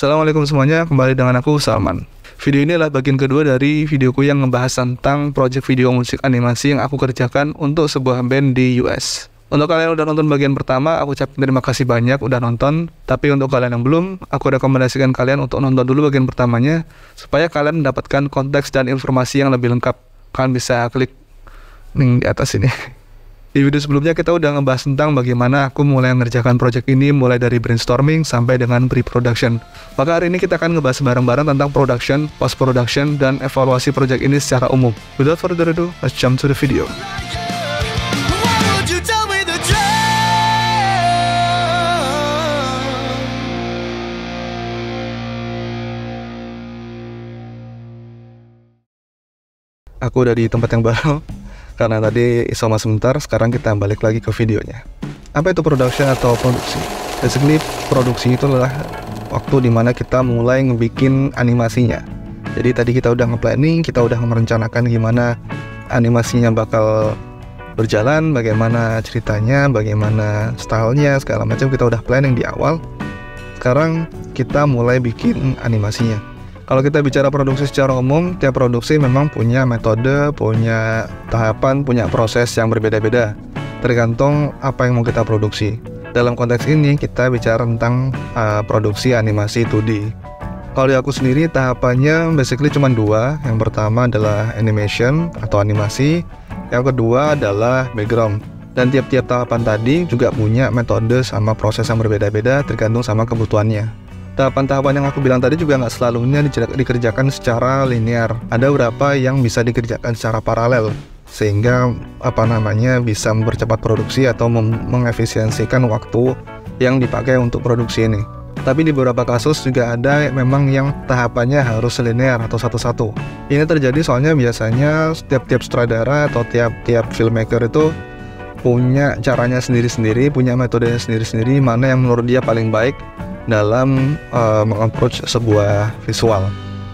Assalamualaikum semuanya, kembali dengan aku Salman. Video ini adalah bagian kedua dari videoku yang ngebahas tentang project video musik animasi yang aku kerjakan untuk sebuah band di US. Untuk kalian yang udah nonton bagian pertama, aku ucapin terima kasih banyak udah nonton. Tapi untuk kalian yang belum, aku rekomendasikan kalian untuk nonton dulu bagian pertamanya supaya kalian mendapatkan konteks dan informasi yang lebih lengkap. Kalian bisa klik link di atas ini. Di video sebelumnya kita udah ngebahas tentang bagaimana aku mulai mengerjakan project ini, mulai dari brainstorming sampai dengan pre-production. Maka hari ini kita akan ngebahas bareng-bareng tentang production, post-production, dan evaluasi project ini secara umum. Without further ado, let's jump to the video. Aku udah di tempat yang baru. Karena tadi isoma sebentar, sekarang kita balik lagi ke videonya. Apa itu production atau produksi? Basically, produksi itu adalah waktu dimana kita mulai ngebikin animasinya. Jadi tadi kita udah nge-planning, kita udah merencanakan gimana animasinya bakal berjalan, bagaimana ceritanya, bagaimana stylenya, segala macam kita udah planning di awal. Sekarang kita mulai bikin animasinya. Kalau kita bicara produksi secara umum, tiap produksi memang punya metode, punya tahapan, punya proses yang berbeda-beda. Tergantung apa yang mau kita produksi. Dalam konteks ini, kita bicara tentang produksi animasi 2D. Kalau di aku sendiri, tahapannya basically cuma dua. Yang pertama adalah animation atau animasi. Yang kedua adalah background. Dan tiap-tiap tahapan tadi juga punya metode sama proses yang berbeda-beda tergantung sama kebutuhannya. Tahapan-tahapan yang aku bilang tadi juga nggak selalunya dikerjakan secara linear. Ada beberapa yang bisa dikerjakan secara paralel, sehingga bisa mempercepat produksi atau mengefisiensikan waktu yang dipakai untuk produksi ini. Tapi di beberapa kasus juga ada memang yang tahapannya harus linear atau satu-satu. Ini terjadi soalnya biasanya tiap-tiap sutradara atau tiap-tiap filmmaker itu punya caranya sendiri-sendiri, punya metodenya sendiri-sendiri, mana yang menurut dia paling baik dalam meng-approach sebuah visual.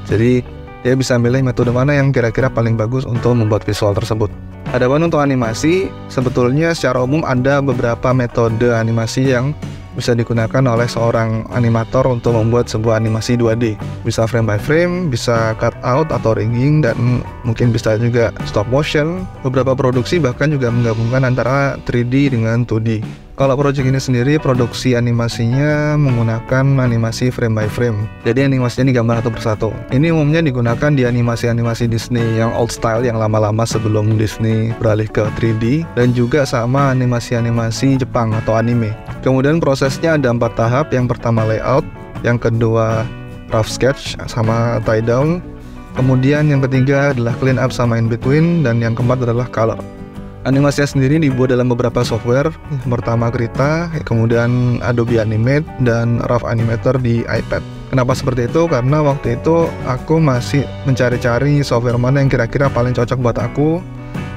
Jadi dia bisa milih metode mana yang kira-kira paling bagus untuk membuat visual tersebut. Adapun untuk animasi, sebetulnya secara umum ada beberapa metode animasi yang bisa digunakan oleh seorang animator untuk membuat sebuah animasi 2D. Bisa frame by frame, bisa cut out atau rigging, dan mungkin bisa juga stop motion. Beberapa produksi bahkan juga menggabungkan antara 3D dengan 2D. Kalau project ini sendiri, produksi animasinya menggunakan animasi frame by frame. Jadi animasinya digambar satu persatu. Ini umumnya digunakan di animasi-animasi Disney yang old style, yang lama-lama sebelum Disney beralih ke 3D. Dan juga sama animasi-animasi Jepang atau anime. Kemudian prosesnya ada 4 tahap. Yang pertama layout, yang kedua rough sketch sama tie down. Kemudian yang ketiga adalah clean up sama in between. Dan yang keempat adalah color. Animasinya sendiri dibuat dalam beberapa software. Yang pertama Krita, kemudian Adobe Animate, dan Rough Animator di iPad. Kenapa seperti itu? Karena waktu itu aku masih mencari-cari software mana yang kira-kira paling cocok buat aku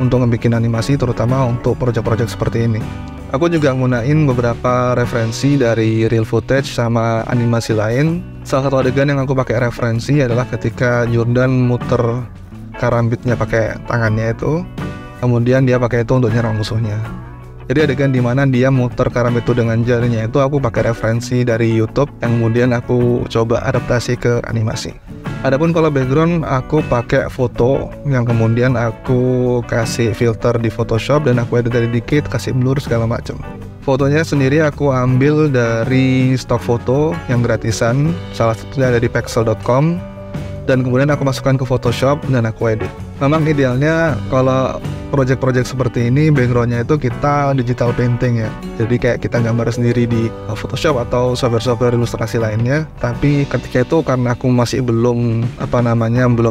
untuk ngebikin animasi, terutama untuk project-project seperti ini. Aku juga gunain beberapa referensi dari real footage sama animasi lain. Salah satu adegan yang aku pakai referensi adalah ketika Jordan muter karambitnya pakai tangannya itu. Kemudian dia pakai itu untuk nyerang musuhnya. Jadi adegan dimana dia muter karambit itu dengan jarinya itu aku pakai referensi dari YouTube yang kemudian aku coba adaptasi ke animasi. Adapun kalau background, aku pakai foto yang kemudian aku kasih filter di Photoshop dan aku edit dikit, kasih blur segala macam. Fotonya sendiri aku ambil dari stok foto yang gratisan, salah satunya dari pexel.com, dan kemudian aku masukkan ke Photoshop dan aku edit. Memang idealnya kalau project-project seperti ini backgroundnya itu kita digital painting ya. Jadi kayak kita gambar sendiri di Photoshop atau software-software ilustrasi lainnya. Tapi ketika itu karena aku masih belum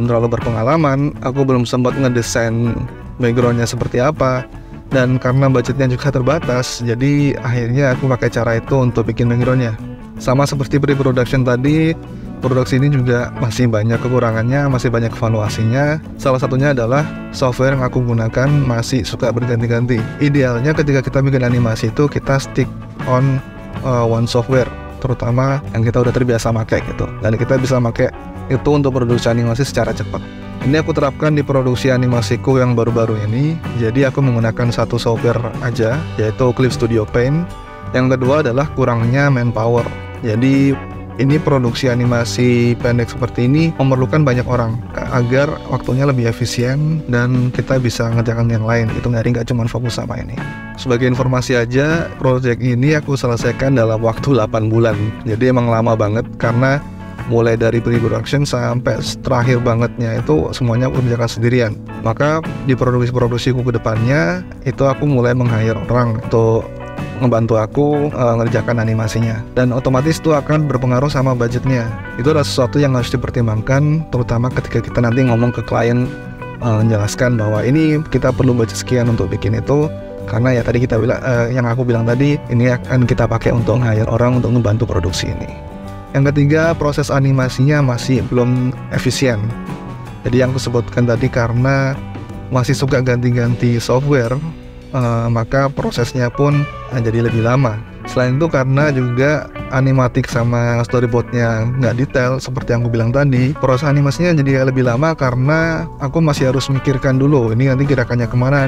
terlalu berpengalaman, aku belum sempat ngedesain backgroundnya seperti apa. Dan karena budgetnya juga terbatas, jadi akhirnya aku pakai cara itu untuk bikin backgroundnya. Sama seperti pre-production tadi, produksi ini juga masih banyak kekurangannya, masih banyak evaluasinya. Salah satunya adalah software yang aku gunakan masih suka berganti-ganti. Idealnya ketika kita bikin animasi itu kita stick on one software, terutama yang kita udah terbiasa pakai gitu. Dan kita bisa pakai itu untuk produksi animasi secara cepat. Ini aku terapkan di produksi animasiku yang baru-baru ini. Jadi aku menggunakan satu software aja, yaitu Clip Studio Paint. Yang kedua adalah kurangnya manpower. Jadi ini produksi animasi pendek seperti ini memerlukan banyak orang agar waktunya lebih efisien dan kita bisa ngerjakan yang lain. Itu nggak cuma fokus sama ini. Sebagai informasi aja, project ini aku selesaikan dalam waktu 8 bulan. Jadi emang lama banget karena mulai dari pre-production sampai terakhir bangetnya itu semuanya aku kerjakan sendirian. Maka di produksiku ke depannya itu aku mulai meng-hire orang untuk ngebantu aku ngerjakan animasinya, dan otomatis itu akan berpengaruh sama budgetnya. Itu adalah sesuatu yang harus dipertimbangkan, terutama ketika kita nanti ngomong ke klien, menjelaskan bahwa ini kita perlu budget sekian untuk bikin itu, karena ya tadi kita bilang, yang aku bilang tadi, ini akan kita pakai untuk hire orang untuk ngebantu produksi ini. Yang ketiga, proses animasinya masih belum efisien. Jadi yang aku sebutkan tadi, karena masih suka ganti-ganti software, maka prosesnya pun jadi lebih lama. Selain itu karena juga animatik sama storyboardnya nggak detail seperti yang aku bilang tadi, proses animasinya jadi lebih lama karena aku masih harus mikirkan dulu ini nanti gerakannya kemana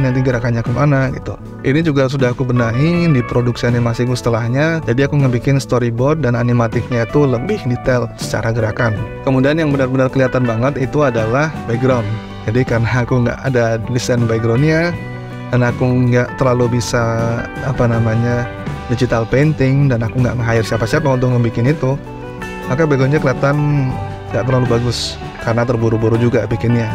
gitu. Ini juga sudah aku benahi di produksi animasiku setelahnya, jadi aku ngebikin storyboard dan animatiknya itu lebih detail secara gerakan. Kemudian yang benar-benar kelihatan banget itu adalah background. Jadi karena aku nggak ada desain backgroundnya dan aku nggak terlalu bisa digital painting, dan aku nggak nge-hire siapa-siapa untuk ngebikin itu, maka backgroundnya kelihatan nggak terlalu bagus karena terburu-buru juga bikinnya.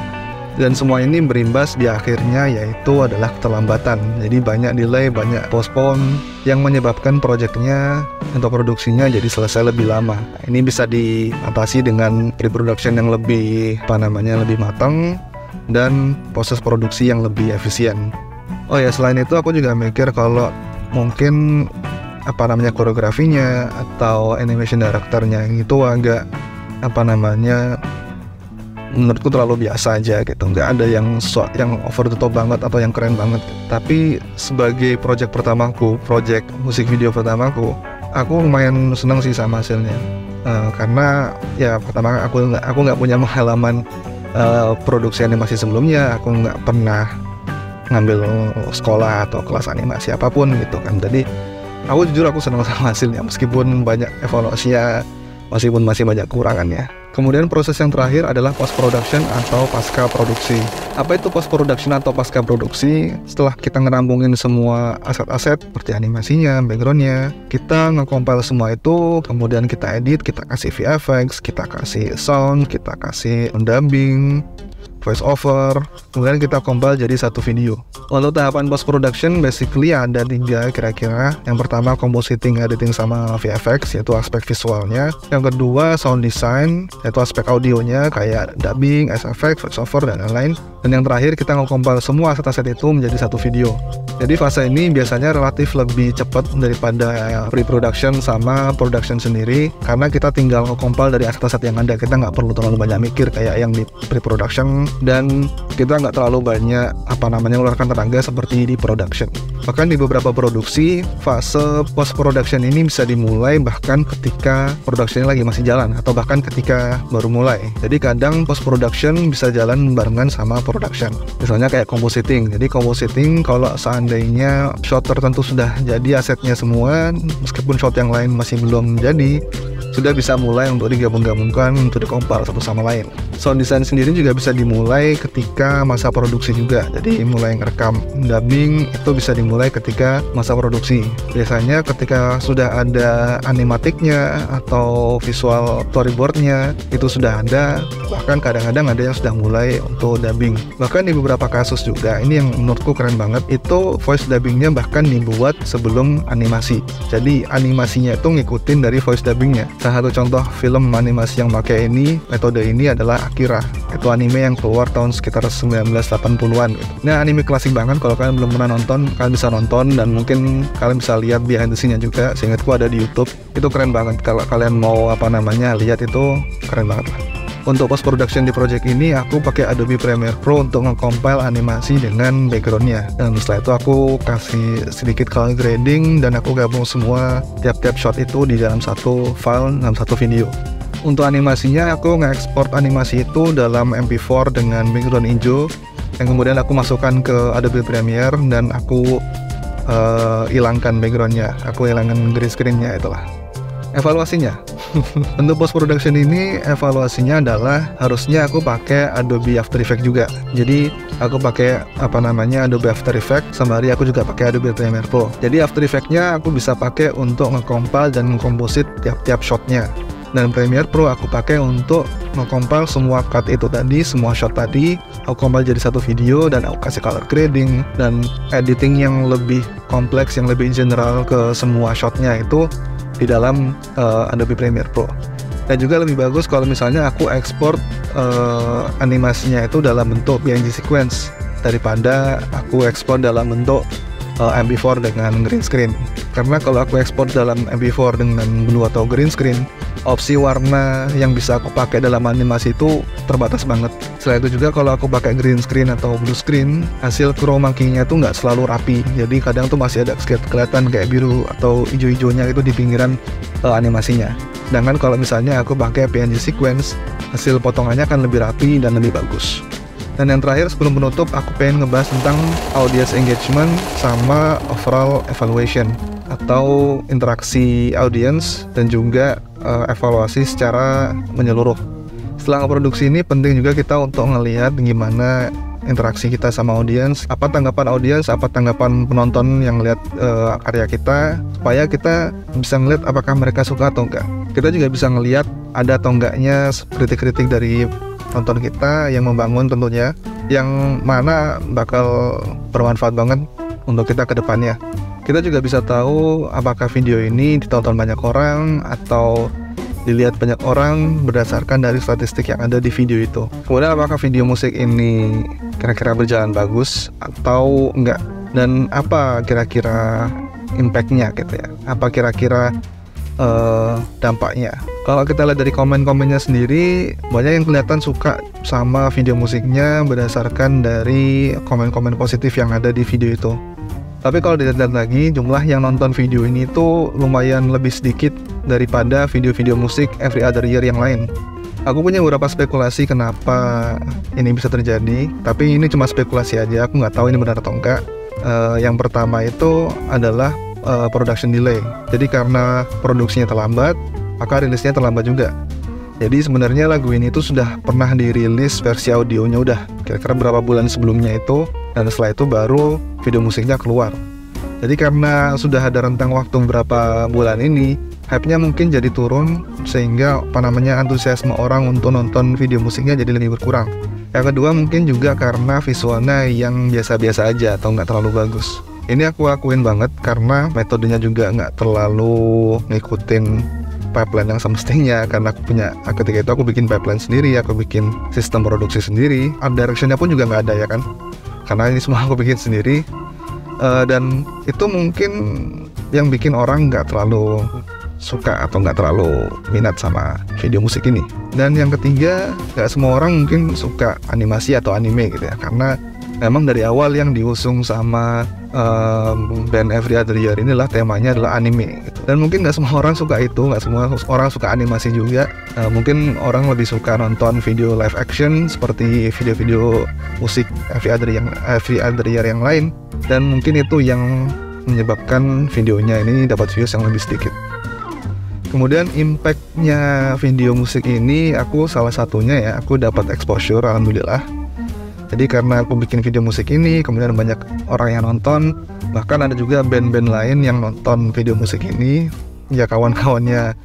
Dan semua ini berimbas di akhirnya yaitu adalah keterlambatan. Jadi banyak delay, banyak postpone yang menyebabkan projectnya untuk produksinya jadi selesai lebih lama. Ini bisa diatasi dengan pre-production yang lebih lebih matang dan proses produksi yang lebih efisien. Oh ya, selain itu aku juga mikir kalau mungkin koreografinya atau animation directornya itu agak menurutku terlalu biasa aja gitu, nggak ada yang over the top banget atau yang keren banget. Tapi sebagai project musik video pertamaku, aku lumayan senang sih sama hasilnya, karena ya pertama aku nggak punya pengalaman produksi animasi sebelumnya, aku nggak pernah ngambil sekolah atau kelas animasi apapun gitu kan. Jadi aku senang sama hasilnya meskipun banyak evaluasinya, meskipun masih banyak kekurangannya. Kemudian proses yang terakhir adalah post production atau pasca produksi. Apa itu post production atau pasca produksi? Setelah kita ngerampungin semua aset-aset seperti animasinya, backgroundnya, kita nge-compile semua itu, kemudian kita edit, kita kasih VFX, kita kasih sound, kita kasih dubbing, voice over, kemudian kita compile jadi satu video. Untuk tahapan post production basically ada 3 kira-kira. Yang pertama compositing, editing sama VFX, yaitu aspek visualnya. Yang kedua sound design, yaitu aspek audionya kayak dubbing, SFX, voice over dan lain-lain. Dan yang terakhir kita nge-compile semua aset-aset itu menjadi satu video. Jadi fase ini biasanya relatif lebih cepat daripada pre-production sama production sendiri, karena kita tinggal nge-compile dari aset-aset yang ada. Kita nggak perlu terlalu banyak mikir kayak yang di pre-production, dan kita nggak terlalu banyak mengeluarkan tenaga seperti di production. Bahkan di beberapa produksi, fase post production ini bisa dimulai bahkan ketika productionnya lagi masih jalan, atau bahkan ketika baru mulai. Jadi kadang post production bisa jalan barengan sama production. Misalnya kayak compositing. Jadi compositing kalau seandainya shot tertentu sudah jadi asetnya semua, meskipun shot yang lain masih belum jadi, sudah bisa mulai untuk digabung-gabungkan untuk dikompil satu sama lain. Sound design sendiri juga bisa dimulai ketika masa produksi juga. Jadi mulai ngerekam dubbing itu bisa dimulai ketika masa produksi. Biasanya ketika sudah ada animatiknya atau visual storyboardnya itu sudah ada, bahkan kadang-kadang ada yang sudah mulai untuk dubbing. Bahkan di beberapa kasus juga, ini yang menurutku keren banget, itu voice dubbingnya bahkan dibuat sebelum animasi. Jadi animasinya itu ngikutin dari voice dubbingnya. Salah satu contoh film animasi yang pakai metode ini adalah Akira. Itu anime yang keluar tahun sekitar 1980-an gitu. Nah, anime klasik banget, kalau kalian belum pernah nonton, kalian bisa nonton, dan mungkin kalian bisa lihat behind the scene-nya juga. Seingatku ada di YouTube. Itu keren banget, kalau kalian mau lihat itu keren banget lah. Untuk post production di project ini aku pakai Adobe Premiere Pro untuk nge-compile animasi dengan backgroundnya, dan setelah itu aku kasih sedikit color grading dan aku gabung semua tiap-tiap shot itu di dalam satu file, dalam satu video. Untuk animasinya aku nge-export animasi itu dalam MP4 dengan background hijau, yang kemudian aku masukkan ke Adobe Premiere dan aku hilangkan backgroundnya, aku hilangkan green screen-nya. Itulah evaluasinya. Untuk post production ini evaluasinya adalah harusnya aku pakai Adobe After Effects juga. Jadi aku pakai Adobe After Effects, sembari aku juga pakai Adobe Premiere Pro. Jadi After Effects-nya aku bisa pakai untuk nge-compile dan nge-composite tiap-tiap shotnya. Dan Premiere Pro aku pakai untuk nge-compile semua cut itu tadi, semua shot tadi, aku compile jadi satu video dan aku kasih color grading dan editing yang lebih kompleks, yang lebih general ke semua shotnya itu di dalam Adobe Premiere Pro. Dan juga lebih bagus kalau misalnya aku ekspor animasinya itu dalam bentuk PNG sequence daripada aku ekspor dalam bentuk MP4 dengan green screen. Karena kalau aku ekspor dalam MP4 dengan blue atau green screen, opsi warna yang bisa aku pakai dalam animasi itu terbatas banget. Selain itu juga kalau aku pakai green screen atau blue screen, hasil chroma key-nya itu nggak selalu rapi. Jadi kadang tuh masih ada kelihatan kayak biru atau hijau-hijaunya itu di pinggiran animasinya. Sedangkan kalau misalnya aku pakai PNG sequence, hasil potongannya akan lebih rapi dan lebih bagus. Dan yang terakhir sebelum menutup, aku pengen ngebahas tentang audience engagement sama overall evaluation atau interaksi audience dan juga evaluasi secara menyeluruh. Setelah produksi ini penting juga kita untuk ngelihat gimana interaksi kita sama audience, apa tanggapan audience, apa tanggapan penonton yang lihat karya kita, supaya kita bisa ngelihat apakah mereka suka atau enggak. Kita juga bisa ngelihat ada atau enggaknya kritik-kritik dari nonton kita yang membangun tentunya, yang mana bakal bermanfaat banget untuk kita ke depannya. Kita juga bisa tahu apakah video ini ditonton banyak orang atau dilihat banyak orang berdasarkan dari statistik yang ada di video itu. Kemudian apakah video musik ini kira-kira berjalan bagus atau enggak, dan apa kira-kira impact-nya gitu ya, apa kira-kira dampaknya. Kalau kita lihat dari komen-komennya sendiri, banyak yang kelihatan suka sama video musiknya berdasarkan dari komen-komen positif yang ada di video itu. Tapi kalau dilihat lagi, jumlah yang nonton video ini tuh lumayan lebih sedikit daripada video-video musik Every Other Year yang lain. Aku punya beberapa spekulasi kenapa ini bisa terjadi, tapi ini cuma spekulasi aja, aku nggak tahu ini benar atau enggak. Yang pertama itu adalah production delay. Jadi karena produksinya terlambat, maka rilisnya terlambat juga. Jadi sebenarnya lagu ini tuh sudah pernah dirilis versi audionya udah kira-kira berapa bulan sebelumnya itu, dan setelah itu baru video musiknya keluar. Jadi karena sudah ada rentang waktu beberapa bulan ini, hype-nya mungkin jadi turun, sehingga antusiasme orang untuk nonton video musiknya jadi lebih berkurang. Yang kedua mungkin juga karena visualnya yang biasa-biasa aja atau nggak terlalu bagus. Ini aku akuin banget karena metodenya juga nggak terlalu ngikutin pipeline yang semestinya, karena ketika itu aku bikin pipeline sendiri, aku bikin sistem produksi sendiri, art direction-nya pun juga nggak ada ya kan, karena ini semua aku bikin sendiri. Dan itu mungkin yang bikin orang nggak terlalu suka atau nggak terlalu minat sama video musik ini. Dan yang ketiga, nggak semua orang mungkin suka animasi atau anime gitu ya, karena memang dari awal yang diusung sama band Every Other Year inilah temanya adalah anime gitu. Dan mungkin nggak semua orang suka itu, nggak semua orang suka animasi juga. Mungkin orang lebih suka nonton video live action seperti video-video musik Every Other Year yang lain. Dan mungkin itu yang menyebabkan videonya ini dapat views yang lebih sedikit. Kemudian impact-nya video musik ini, aku salah satunya ya, aku dapat exposure alhamdulillah. Jadi karena aku bikin video musik ini, kemudian banyak orang yang nonton, bahkan ada juga band-band lain yang nonton video musik ini, ya kawan-kawannya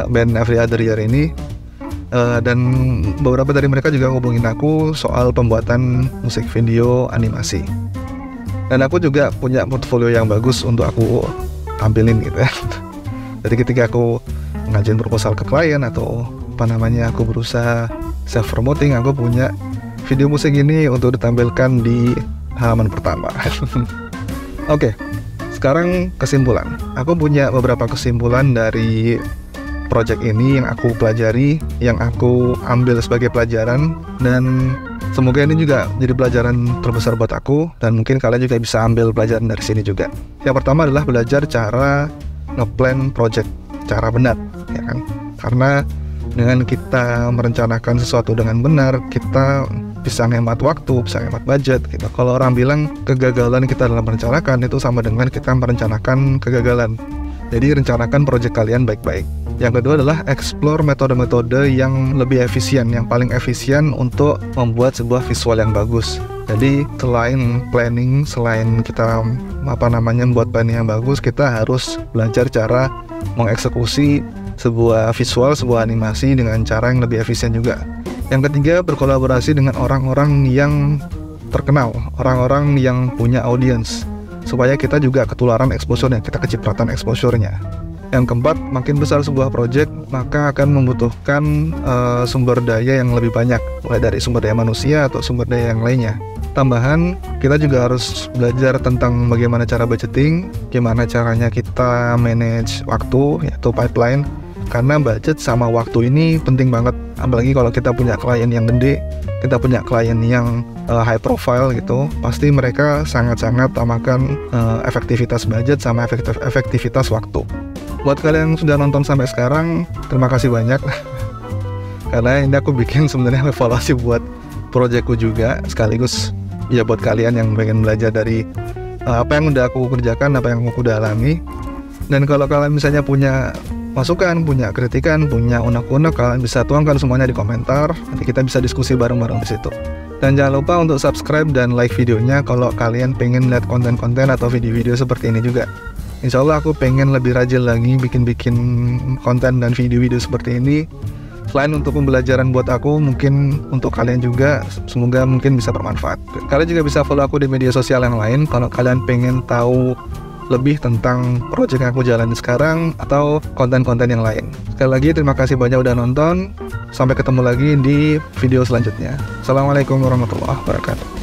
band Every Other Year ini. Dan beberapa dari mereka juga hubungin aku soal pembuatan musik video animasi. Dan aku juga punya portfolio yang bagus untuk aku tampilin gitu ya. Jadi ketika aku ngajuin proposal ke klien atau aku berusaha self promoting, aku punya video musik ini untuk ditampilkan di halaman pertama. Oke, sekarang kesimpulan. Aku punya beberapa kesimpulan dari project ini yang aku pelajari, yang aku ambil sebagai pelajaran, dan semoga ini juga jadi pelajaran terbesar buat aku, dan mungkin kalian juga bisa ambil pelajaran dari sini juga. Yang pertama adalah belajar cara ngeplan project cara benar, ya kan? Karena dengan kita merencanakan sesuatu dengan benar, kita bisa menghemat waktu, bisa menghemat budget gitu. Kalau orang bilang kegagalan kita dalam merencanakan itu sama dengan kita merencanakan kegagalan. Jadi rencanakan project kalian baik-baik. Yang kedua adalah explore metode-metode yang lebih efisien, yang paling efisien untuk membuat sebuah visual yang bagus. Jadi selain planning, selain kita membuat planning yang bagus, kita harus belajar cara mengeksekusi sebuah visual, sebuah animasi dengan cara yang lebih efisien juga. Yang ketiga, berkolaborasi dengan orang-orang yang terkenal, orang-orang yang punya audience, supaya kita juga ketularan exposure-nya, kita kecipratan exposure-nya. Yang keempat, makin besar sebuah project, maka akan membutuhkan sumber daya yang lebih banyak, mulai dari sumber daya manusia atau sumber daya yang lainnya. Tambahan, kita juga harus belajar tentang bagaimana cara budgeting, gimana caranya kita manage waktu, yaitu pipeline, karena budget sama waktu ini penting banget. Apalagi kalau kita punya klien yang gede, kita punya klien yang high profile gitu, pasti mereka sangat-sangat utamakan efektivitas budget sama efektivitas waktu. Buat kalian yang sudah nonton sampai sekarang, terima kasih banyak. Karena ini aku bikin sebenarnya evaluasi buat proyekku juga, sekaligus ya buat kalian yang pengen belajar dari apa yang udah aku kerjakan, apa yang aku udah alami. Dan kalau kalian misalnya punya masukan, punya kritikan, punya unek-unek, kalian bisa tuangkan semuanya di komentar. Nanti kita bisa diskusi bareng-bareng di situ. Dan jangan lupa untuk subscribe dan like videonya kalau kalian pengen lihat konten-konten atau video-video seperti ini juga. Insya Allah aku pengen lebih rajin lagi bikin-bikin konten dan video-video seperti ini. Selain untuk pembelajaran buat aku, mungkin untuk kalian juga, semoga mungkin bisa bermanfaat. Kalian juga bisa follow aku di media sosial yang lain kalau kalian pengen tahu lebih tentang project yang aku jalani sekarang atau konten-konten yang lain. Sekali lagi terima kasih banyak udah nonton. Sampai ketemu lagi di video selanjutnya. Assalamualaikum warahmatullahi wabarakatuh.